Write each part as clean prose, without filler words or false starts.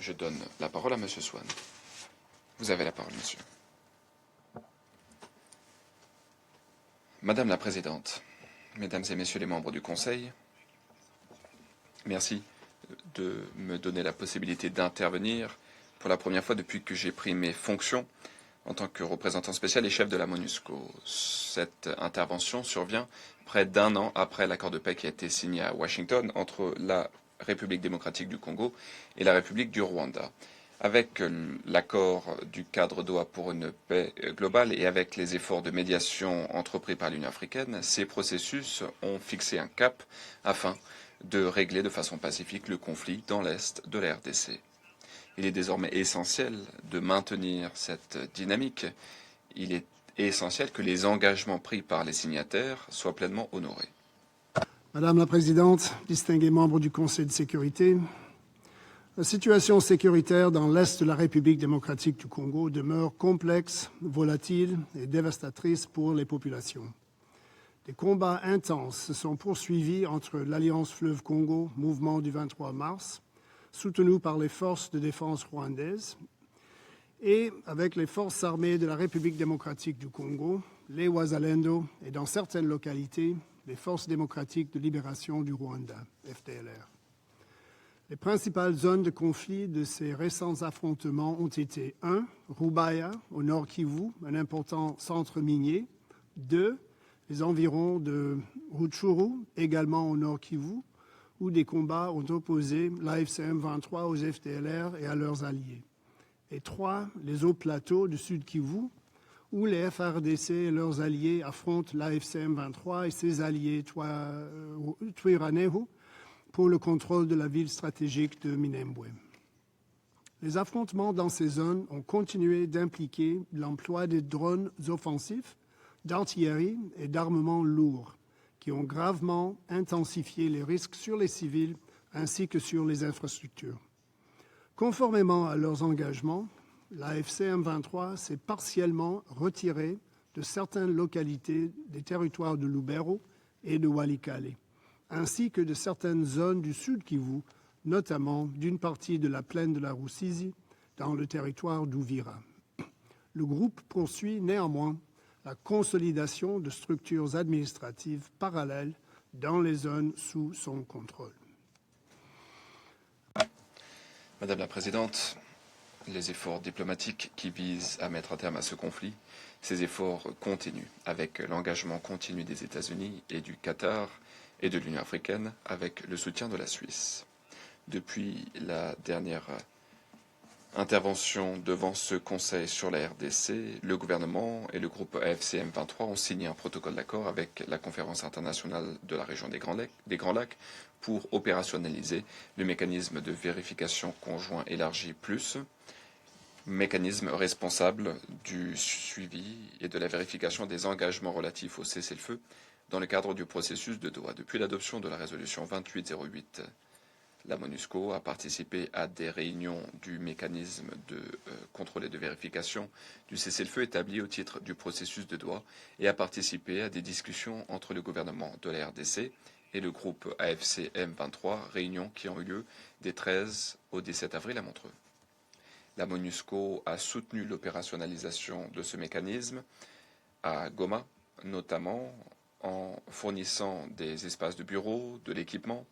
Je donne la parole à Monsieur Swan. Vous avez la parole, monsieur. Madame la Présidente, Mesdames et Messieurs les membres du Conseil, merci de me donner la possibilité d'intervenir pour la première fois depuis que j'ai pris mes fonctions en tant que représentant spécial et chef de la MONUSCO. Cette intervention survient près d'un an après l'accord de paix qui a été signé à Washington entre la République démocratique du Congo et la République du Rwanda. Avec l'accord du cadre Doha pour une paix globale et avec les efforts de médiation entrepris par l'Union africaine, ces processus ont fixé un cap afin de régler de façon pacifique le conflit dans l'est de la RDC. Il est désormais essentiel de maintenir cette dynamique. Il est essentiel que les engagements pris par les signataires soient pleinement honorés. Madame la Présidente, distingués membres du Conseil de sécurité, la situation sécuritaire dans l'Est de la République démocratique du Congo demeure complexe, volatile et dévastatrice pour les populations. Des combats intenses se sont poursuivis entre l'Alliance Fleuve Congo, mouvement du 23 mars, soutenu par les forces de défense rwandaises, et avec les forces armées de la République démocratique du Congo, les Wazalendo, et dans certaines localités, les forces démocratiques de libération du Rwanda, FDLR. Les principales zones de conflit de ces récents affrontements ont été 1. Rubaya, au nord Kivu, un important centre minier. 2. Les environs de Rutshuru, également au nord Kivu, où des combats ont opposé l'AFCM 23 aux FDLR et à leurs alliés. Et 3. Les hauts plateaux du sud Kivu, où les FRDC et leurs alliés affrontent l'AFCM 23 et ses alliés Twiraneho, pour le contrôle de la ville stratégique de Minembwe. Les affrontements dans ces zones ont continué d'impliquer l'emploi des drones offensifs, d'artillerie et d'armements lourds, qui ont gravement intensifié les risques sur les civils ainsi que sur les infrastructures. Conformément à leurs engagements, la FCM 23 s'est partiellement retirée de certaines localités des territoires de Lubero et de Walikale, ainsi que de certaines zones du sud Kivu, notamment d'une partie de la plaine de la Rusizi, dans le territoire d'Uvira. Le groupe poursuit néanmoins la consolidation de structures administratives parallèles dans les zones sous son contrôle. Madame la Présidente, les efforts diplomatiques qui visent à mettre un terme à ce conflit, ces efforts continuent avec l'engagement continu des États-Unis et du Qatar et de l'Union africaine avec le soutien de la Suisse. Depuis la dernière intervention devant ce Conseil sur la RDC, le gouvernement et le groupe AFCM 23 ont signé un protocole d'accord avec la Conférence internationale de la région des Grands Lacs pour opérationnaliser le mécanisme de vérification conjoint élargi plus, mécanisme responsable du suivi et de la vérification des engagements relatifs au cessez-le-feu dans le cadre du processus de Doha. Depuis l'adoption de la résolution 2808, la MONUSCO a participé à des réunions du mécanisme de contrôle et de vérification du cessez-le-feu établi au titre du processus de Doha et a participé à des discussions entre le gouvernement de la RDC et le groupe AFC M23, réunions qui ont eu lieu des 13 au 17 avril à Montreux. La MONUSCO a soutenu l'opérationnalisation de ce mécanisme à Goma, notamment en fournissant des espaces de bureau, de l'équipement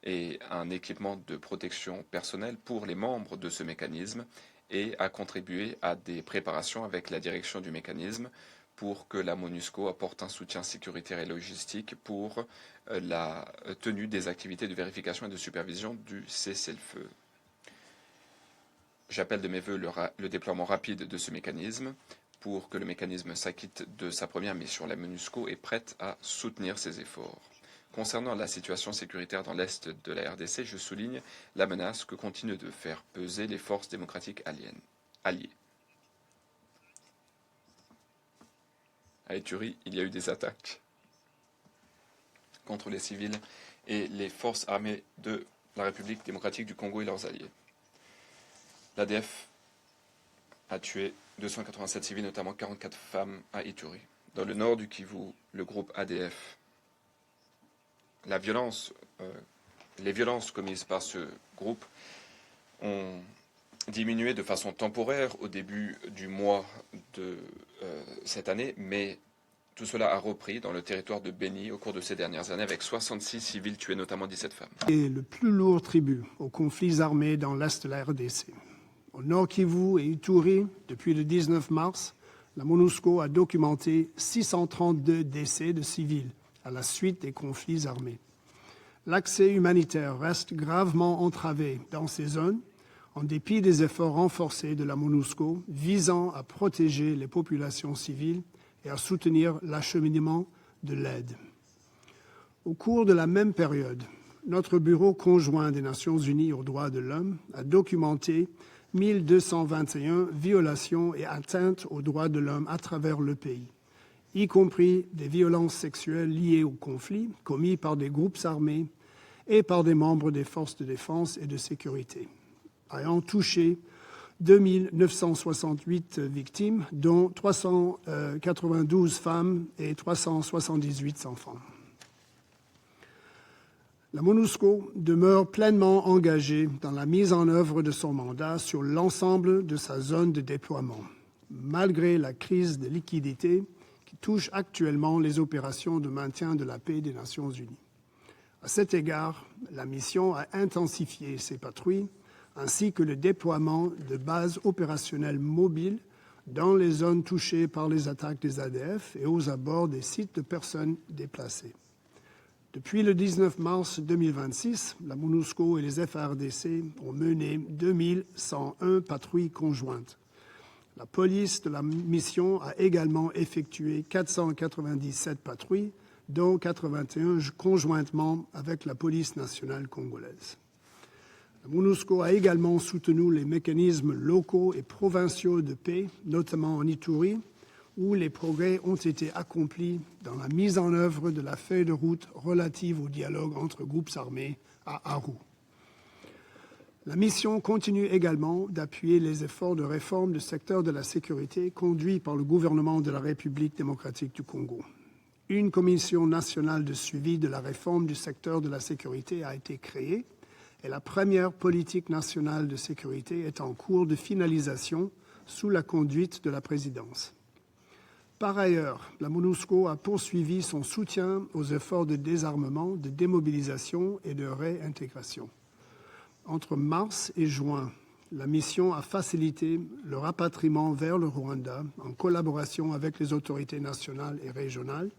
et un équipement de protection personnelle pour les membres de ce mécanisme et a contribué à des préparations avec la direction du mécanisme pour que la MONUSCO apporte un soutien sécuritaire et logistique pour la tenue des activités de vérification et de supervision du cessez-le-feu. J'appelle de mes voeux le déploiement rapide de ce mécanisme pour que le mécanisme s'acquitte de sa première mission. La MONUSCO est prête à soutenir ces efforts. Concernant la situation sécuritaire dans l'Est de la RDC, je souligne la menace que continuent de faire peser les forces démocratiques alliées. À Ituri, il y a eu des attaques contre les civils et les forces armées de la République démocratique du Congo et leurs alliés. L'ADF a tué 287 civils, notamment 44 femmes à Ituri. Dans le nord du Kivu, le groupe ADF, les violences commises par ce groupe ont diminué de façon temporaire au début du mois de cette année, mais tout cela a repris dans le territoire de Beni au cours de ces dernières années, avec 66 civils tués, notamment 17 femmes. Et le plus lourd tribut aux conflits armés dans l'est de la RDC. Au Nord Kivu et Ituri, depuis le 19 mars, la MONUSCO a documenté 632 décès de civils à la suite des conflits armés. L'accès humanitaire reste gravement entravé dans ces zones, en dépit des efforts renforcés de la MONUSCO visant à protéger les populations civiles et à soutenir l'acheminement de l'aide. Au cours de la même période, notre Bureau conjoint des Nations Unies aux droits de l'homme a documenté 1221 violations et atteintes aux droits de l'homme à travers le pays, y compris des violences sexuelles liées au conflit commis par des groupes armés et par des membres des forces de défense et de sécurité, ayant touché 2968 victimes, dont 392 femmes et 378 enfants. La MONUSCO demeure pleinement engagée dans la mise en œuvre de son mandat sur l'ensemble de sa zone de déploiement, malgré la crise de liquidité qui touche actuellement les opérations de maintien de la paix des Nations Unies. À cet égard, la mission a intensifié ses patrouilles ainsi que le déploiement de bases opérationnelles mobiles dans les zones touchées par les attaques des ADF et aux abords des sites de personnes déplacées. Depuis le 19 mars 2026, la MONUSCO et les FARDC ont mené 2101 patrouilles conjointes. La police de la mission a également effectué 497 patrouilles, dont 81 conjointement avec la police nationale congolaise. La MONUSCO a également soutenu les mécanismes locaux et provinciaux de paix, notamment en Ituri, où les progrès ont été accomplis dans la mise en œuvre de la feuille de route relative au dialogue entre groupes armés à Aru. La mission continue également d'appuyer les efforts de réforme du secteur de la sécurité conduits par le gouvernement de la République démocratique du Congo. Une commission nationale de suivi de la réforme du secteur de la sécurité a été créée et la première politique nationale de sécurité est en cours de finalisation sous la conduite de la présidence. Par ailleurs, la MONUSCO a poursuivi son soutien aux efforts de désarmement, de démobilisation et de réintégration. Entre mars et juin, la mission a facilité le rapatriement vers le Rwanda, en collaboration avec les autorités nationales et régionales,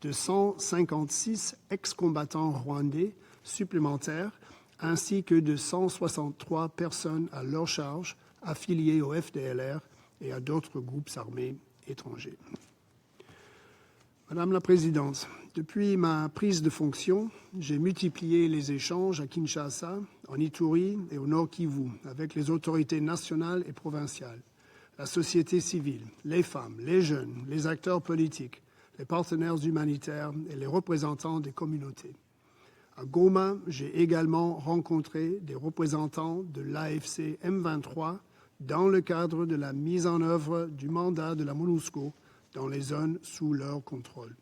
de 156 ex-combattants rwandais supplémentaires, ainsi que de 163 personnes à leur charge affiliées au FDLR et à d'autres groupes armés étrangers. Madame la Présidente, depuis ma prise de fonction, j'ai multiplié les échanges à Kinshasa, en Ituri et au Nord Kivu avec les autorités nationales et provinciales, la société civile, les femmes, les jeunes, les acteurs politiques, les partenaires humanitaires et les représentants des communautés. À Goma, j'ai également rencontré des représentants de l'AFC M23 dans le cadre de la mise en œuvre du mandat de la MONUSCO dans les zones sous leur contrôle.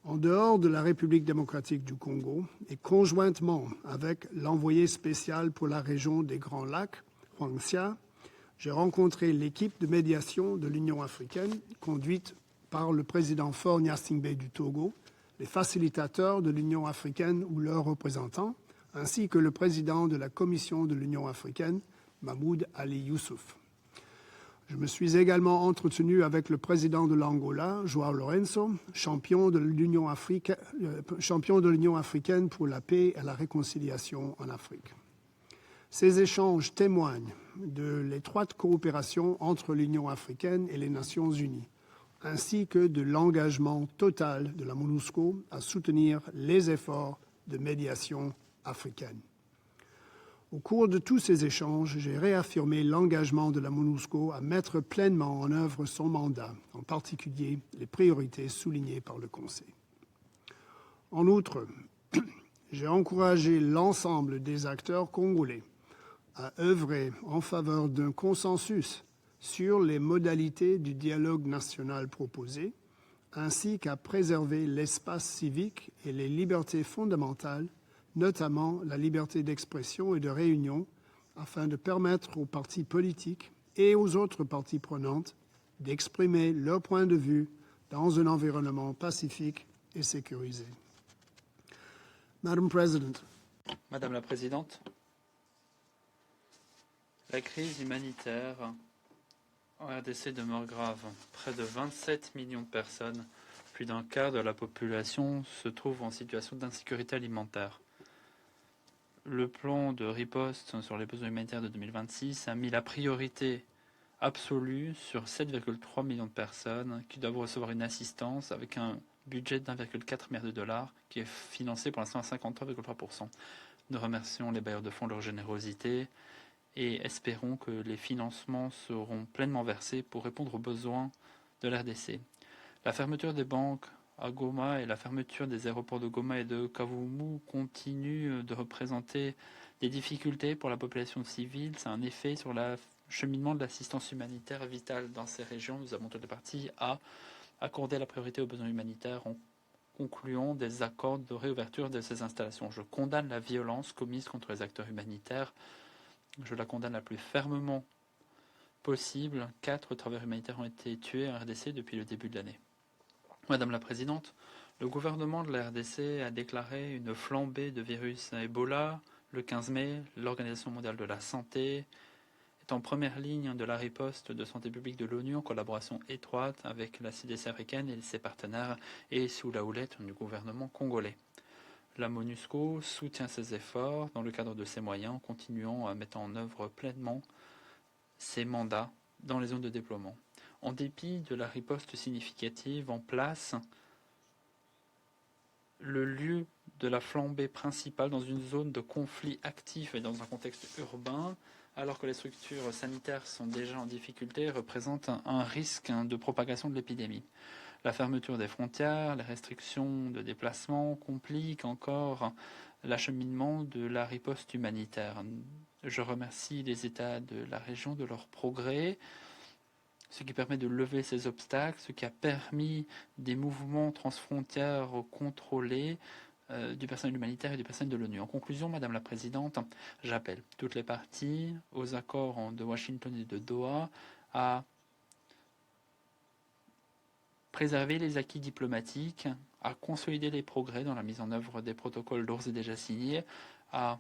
En dehors de la République démocratique du Congo et conjointement avec l'envoyé spécial pour la région des Grands Lacs, Huang Xia, j'ai rencontré l'équipe de médiation de l'Union africaine conduite par le président Faure Gnassingbé du Togo, les facilitateurs de l'Union africaine ou leurs représentants, ainsi que le président de la Commission de l'Union africaine, Mahmoud Ali Youssouf. Je me suis également entretenu avec le président de l'Angola, João Lourenço, champion de l'Union africaine pour la paix et la réconciliation en Afrique. Ces échanges témoignent de l'étroite coopération entre l'Union africaine et les Nations unies, ainsi que de l'engagement total de la MONUSCO à soutenir les efforts de médiation africaine. Au cours de tous ces échanges, j'ai réaffirmé l'engagement de la MONUSCO à mettre pleinement en œuvre son mandat, en particulier les priorités soulignées par le Conseil. En outre, j'ai encouragé l'ensemble des acteurs congolais à œuvrer en faveur d'un consensus sur les modalités du dialogue national proposé, ainsi qu'à préserver l'espace civique et les libertés fondamentales, notamment la liberté d'expression et de réunion, afin de permettre aux partis politiques et aux autres parties prenantes d'exprimer leur point de vue dans un environnement pacifique et sécurisé. Madam President, Madame la Présidente, la crise humanitaire en RDC demeure grave. Près de 27 millions de personnes, plus d'un quart de la population, se trouvent en situation d'insécurité alimentaire. Le plan de riposte sur les besoins humanitaires de 2026 a mis la priorité absolue sur 7,3 millions de personnes qui doivent recevoir une assistance avec un budget d'1,4 milliard de dollars qui est financé pour l'instant à 53,3%. Nous remercions les bailleurs de fonds de leur générosité et espérons que les financements seront pleinement versés pour répondre aux besoins de l'RDC. La fermeture des banques à Goma et la fermeture des aéroports de Goma et de Kavumu continuent de représenter des difficultés pour la population civile. C'est un effet sur l'acheminement de l'assistance humanitaire vitale dans ces régions. Nous avons toutes les parties à accorder la priorité aux besoins humanitaires en concluant des accords de réouverture de ces installations. Je condamne la violence commise contre les acteurs humanitaires. Je la condamne la plus fermement possible. 4 travailleurs humanitaires ont été tués en RDC depuis le début de l'année. Madame la Présidente, le gouvernement de la RDC a déclaré une flambée de virus Ebola le 15 mai. L'Organisation mondiale de la santé est en première ligne de la riposte de santé publique de l'ONU en collaboration étroite avec la CDC africaine et ses partenaires et sous la houlette du gouvernement congolais. La MONUSCO soutient ces efforts dans le cadre de ses moyens en continuant à mettre en œuvre pleinement ses mandats dans les zones de déploiement. En dépit de la riposte significative en place, le lieu de la flambée principale dans une zone de conflit actif et dans un contexte urbain, alors que les structures sanitaires sont déjà en difficulté, représente un risque de propagation de l'épidémie. La fermeture des frontières, les restrictions de déplacement compliquent encore l'acheminement de la riposte humanitaire. Je remercie les États de la région de leur progrès, ce qui permet de lever ces obstacles, ce qui a permis des mouvements transfrontières contrôlés du personnel humanitaire et du personnel de l'ONU. En conclusion, Madame la Présidente, j'appelle toutes les parties aux accords de Washington et de Doha à préserver les acquis diplomatiques, à consolider les progrès dans la mise en œuvre des protocoles d'ores et déjà signés, à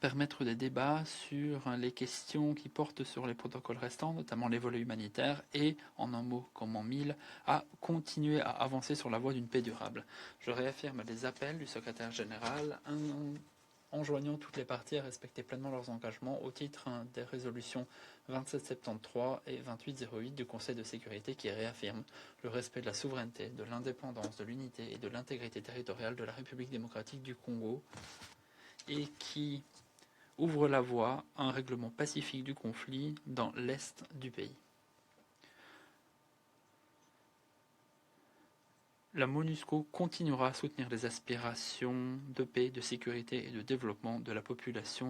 permettre des débats sur les questions qui portent sur les protocoles restants, notamment les volets humanitaires, et, en un mot comme en mille, à continuer à avancer sur la voie d'une paix durable. Je réaffirme les appels du secrétaire général enjoignant toutes les parties à respecter pleinement leurs engagements au titre des résolutions 2773 et 2808 du Conseil de sécurité qui réaffirment le respect de la souveraineté, de l'indépendance, de l'unité et de l'intégrité territoriale de la République démocratique du Congo et qui ouvre la voie à un règlement pacifique du conflit dans l'est du pays. La MONUSCO continuera à soutenir les aspirations de paix, de sécurité et de développement de la population